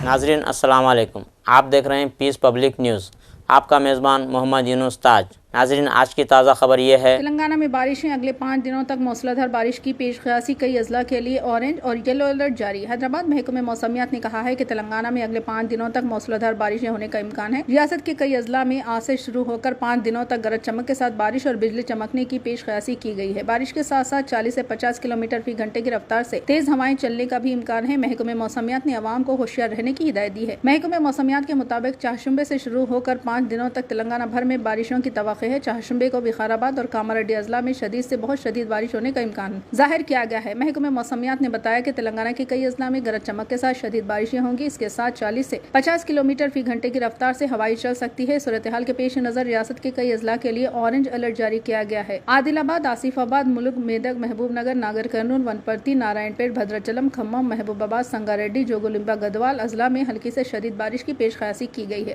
नाजरीन अस्सलाम वालेकुम। आप देख रहे हैं पीस पब्लिक न्यूज़। आपका मेज़बान मोहम्मद यूनुस ताज। नाजरीन आज की ताज़ा खबर यह है, तेलंगाना में बारिशें अगले 5 दिनों तक मूसलाधार बारिश की पेशकशी, कई अजला के लिए ऑरेंज और येलो अलर्ट जारी। हैदराबाद महकमे मौसमियात ने कहा है कि तेलंगाना में अगले 5 दिनों तक मूसलाधार बारिशें होने का इम्कान है। रियासत के कई अजला में आज से शुरू होकर 5 दिनों तक गरज चमक के साथ बारिश और बिजली चमकने की पेशकशी की गई है। बारिश के साथ साथ 40 से 50 किलोमीटर फी घंटे की रफ्तार से तेज हवाएं चलने का भी इम्कान है। महकमे मौसमियात ने आवाम को होशियार रहने की हिदायत दी है। महकमे मौसमियात के मुताबिक चाहशुंबे से शुरू होकर 5 दिनों तक तेलंगाना भर में बारिशों की तवक्को है। चाहशुंबे को विकाराबाद और कामारेड्डी अजला में शदीद से बहुत शदीद बारिश होने का इम्कान जाहिर किया गया है। महकमे मौसमियात ने बताया कि तेलंगाना के कई अजला में गरज चमक के साथ शदीद बारिशें होंगी। इसके साथ 40 से 50 किलोमीटर फी घंटे की रफ्तार से हवाई चल सकती है। सूरत हाल के पेश नजर रियासत के कई अजला के लिए ऑरेंज अलर्ट जारी किया गया है। आदिलाबाद, आसिफाबाद, मुलुग, मेदक, महबूबनगर, नागर कर्नूल, वनपर्ती, नारायणपेट, भद्राचलम, खम्मम, महबूबाबाद, संगारेड्डी, जोगुलिंबा, गदवाल अजला में हल्की से शदीद बारिश की पेशकशी की गई है।